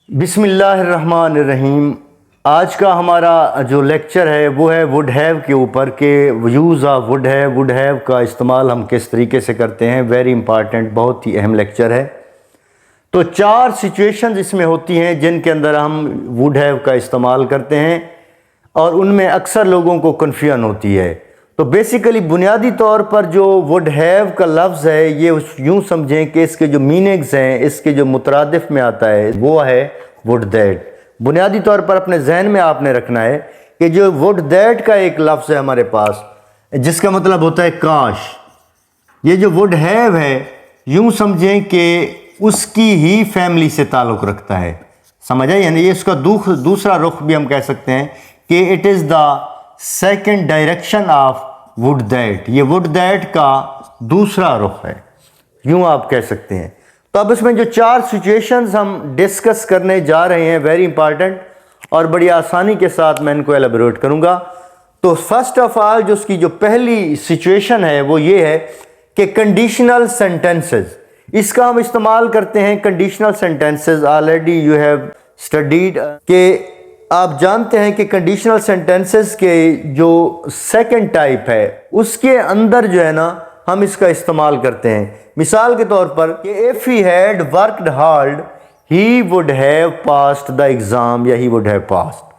बिस्मिल्लाहिर्रहमानिर्रहीम। आज का हमारा जो लेक्चर है वो है वुड हैव के ऊपर के यूज़ ऑफ वुड हैव का इस्तेमाल हम किस तरीके से करते हैं। वेरी इंपॉर्टेंट, बहुत ही अहम लेक्चर है। तो 4 सिचुएशंस इसमें होती हैं जिनके अंदर हम वुड हैव का इस्तेमाल करते हैं और उनमें अक्सर लोगों को कन्फ्यूजन होती है। तो बेसिकली बुनियादी तौर पर जो वुड हैव का लफ्ज़ है ये यूँ समझें कि इसके जो मीनिंग्स हैं, इसके जो मुतरादिफ में आता है वो है वुड दैट। बुनियादी तौर पर अपने जहन में आपने रखना है कि जो वुड दैट का एक लफ्ज़ है हमारे पास जिसका मतलब होता है काश। ये जो वुड हैव है यूँ समझें कि उसकी ही फैमिली से ताल्लुक़ रखता है। समझ आए? यानी ये इसका दूसरा रुख भी हम कह सकते हैं कि it is the second direction of would that. ये वुड दैट का दूसरा रुख है, यूँ आप कह सकते हैं। तो अब इसमें जो 4 सिचुएशंस हम डिस्कस करने जा रहे हैं, वेरी इंपॉर्टेंट, और बड़ी आसानी के साथ मैं इनको एलेबोरेट करूँगा। तो फर्स्ट ऑफ ऑल जो उसकी जो पहली सिचुएशन है वो ये है कि कंडीशनल सेंटेंसेस, इसका हम इस्तेमाल करते हैं। Conditional sentences already you have studied के आप जानते हैं कि कंडीशनल सेंटेंसेस के जो सेकंड टाइप है उसके अंदर जो है ना हम इसका इस्तेमाल करते हैं। मिसाल के तौर पर कि if he had worked hard he would have passed the exam, या ही वुड हैव पास्ड।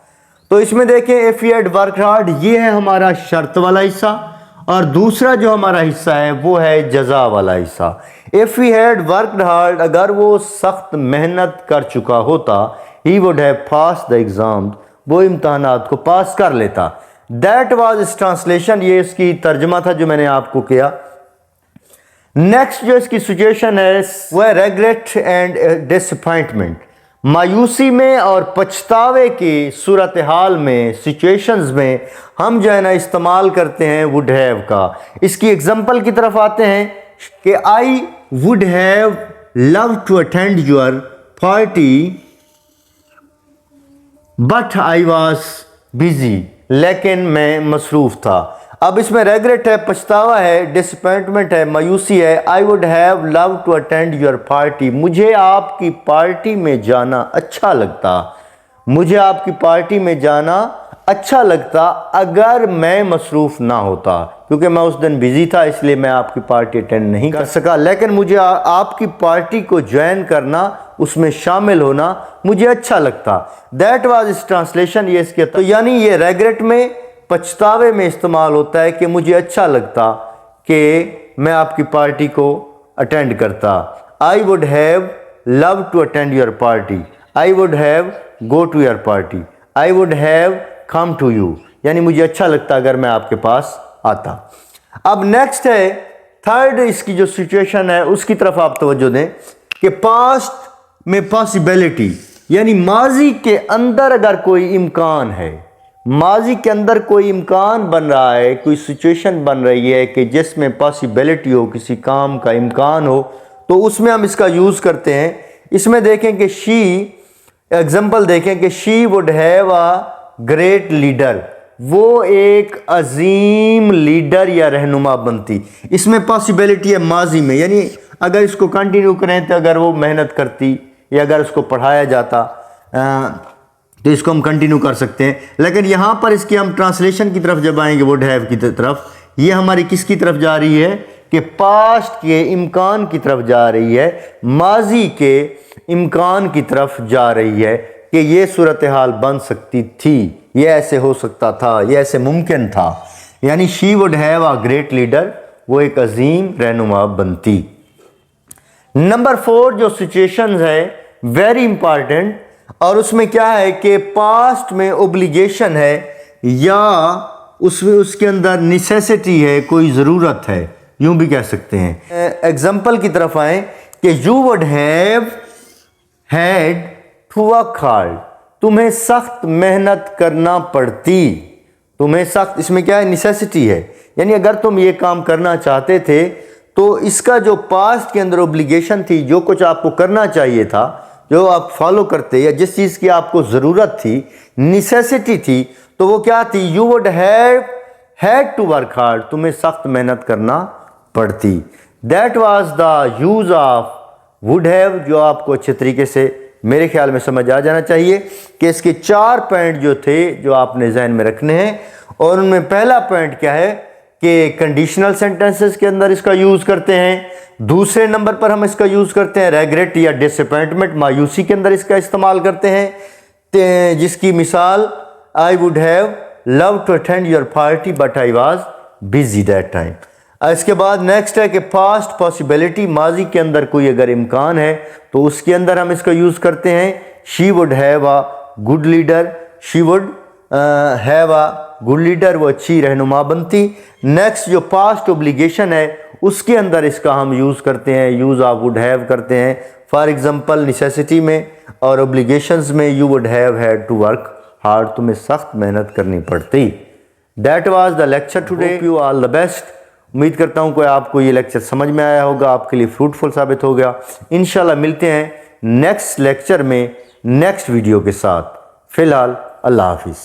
तो इसमें देखें if he had worked hard ये है हमारा शर्त वाला हिस्सा, और दूसरा जो हमारा हिस्सा है वो है जज़ा वाला हिस्सा। If he had worked hard, अगर वो सख्त मेहनत कर चुका होता, he would have passed the exam, वो इम्तहानात को पास कर लेता। दैट वाज इस ट्रांसलेशन, ये इसकी तर्जमा था जो मैंने आपको किया। नेक्स्ट जो इसकी सिचुएशन है वो है रेग्रेट एंड डिसअपॉइंटमेंट। मायूसी में और पछतावे की सूरत हाल में, सिचुएशंस में हम जो है ना इस्तेमाल करते हैं वुड हैव का। इसकी एग्जांपल की तरफ आते हैं कि I would have love to attend your party but I was busy, लेकिन मैं मसरूफ़ था। अब इसमें रेग्रेट है, पछतावा है, डिसअपॉइंटमेंट है, मायूसी है। I would have love to attend your party, मुझे आपकी पार्टी में जाना अच्छा लगता, मुझे आपकी पार्टी में जाना अच्छा लगता अगर मैं मसरूफ़ ना होता, क्योंकि मैं उस दिन बिज़ी था इसलिए मैं आपकी पार्टी अटेंड नहीं कर सका, लेकिन मुझे आपकी पार्टी को ज्वाइन करना, उसमें शामिल होना मुझे अच्छा लगता। दैट वाज इस ट्रांसलेशन, ये इसके। तो यानी ये रेग्रेट में, पछतावे में इस्तेमाल होता है कि मुझे अच्छा लगता कि मैं आपकी पार्टी को अटेंड करता। I would have love to attend your party, I would have go to your party, I would have come to you, यानी मुझे अच्छा लगता अगर मैं आपके पास आता। अब नेक्स्ट है थर्ड, इसकी जो सिचुएशन है उसकी तरफ आप तवज्जो दें कि पास्ट में पॉसिबिलिटी, यानी माजी के अंदर अगर कोई इम्कान है, माजी के अंदर कोई इम्कान बन रहा है, कोई सिचुएशन बन रही है कि जिसमें पॉसिबिलिटी हो, किसी काम का इम्कान हो, तो उसमें हम इसका यूज़ करते हैं। इसमें देखें कि शी, एग्जांपल देखें कि she would have a great leader, वो एक अजीम लीडर या रहनुमा बनती। इसमें पॉसिबिलिटी है माजी में, यानी अगर इसको कंटिन्यू करें तो अगर वो मेहनत करती या अगर उसको पढ़ाया जाता तो इसको हम कंटिन्यू कर सकते हैं। लेकिन यहाँ पर इसकी हम ट्रांसलेशन की तरफ जब आएंगे वुड हैव की तरफ, ये हमारी किसकी तरफ जा रही है कि पास्ट के इम्कान की तरफ जा रही है, माजी के इम्कान की तरफ जा रही है कि ये सूरत हाल बन सकती थी, ये ऐसे हो सकता था, ये ऐसे मुमकिन था। यानी she would have a great leader, वो एक अजीम रहनुमा बनती। नंबर 4 जो सिचुएशंस है वेरी इंपॉर्टेंट, और उसमें क्या है कि पास्ट में ओब्लिगेशन है या उसमें उसके अंदर नेसेसिटी है, कोई ज़रूरत है, यूं भी कह सकते हैं। एग्जाम्पल की तरफ आए कि you would have had to work hard, तुम्हें सख्त मेहनत करना पड़ती, तुम्हें सख्त, इसमें क्या है नेसेसिटी है, यानी अगर तुम ये काम करना चाहते थे तो इसका जो पास्ट के अंदर ओब्लिगेशन थी, जो कुछ आपको करना चाहिए था, जो आप फॉलो करते या जिस चीज़ की आपको ज़रूरत थी, नेसेसिटी थी, तो वो क्या थी, you would have had to work hard, तुम्हें सख्त मेहनत करना पड़ती। That was the use of would have, जो आपको अच्छे तरीके से मेरे ख्याल में समझ आ जाना चाहिए कि इसके 4 पॉइंट जो थे जो आपने जहन में रखने हैं। और उनमें पहला पॉइंट क्या है कि कंडीशनल सेंटेंसेस के अंदर इसका यूज़ करते हैं। दूसरे नंबर पर हम इसका यूज़ करते हैं रेग्रेट या डिसअपॉइंटमेंट, मायूसी के अंदर इसका इस्तेमाल करते हैं, जिसकी मिसाल I would have love to attend your party but I was busy that time. इसके बाद नेक्स्ट है कि पास्ट पॉसिबिलिटी, माजी के अंदर कोई अगर इम्कान है तो उसके अंदर हम इसका यूज़ करते हैं she would have a good leader, she would have a good leader, वो अच्छी रहनुमा बनती। नेक्स्ट जो पास्ट ओब्लिगेशन है उसके अंदर इसका हम यूज़ करते हैं, यूज़ ऑफ वुड हैव करते हैं। फॉर एग्जांपल नेसेसिटी में और ओब्लिगेशंस में you would have had to work hard, तुम्हें सख्त मेहनत करनी पड़ती। That was the lecture today, you all the best. उम्मीद करता हूँ कि आपको ये लेक्चर समझ में आया होगा, आपके लिए फ्रूटफुल साबित हो गया। इंशाल्लाह मिलते हैं नेक्स्ट लेक्चर में नेक्स्ट वीडियो के साथ। फिलहाल अल्लाह हाफिज़।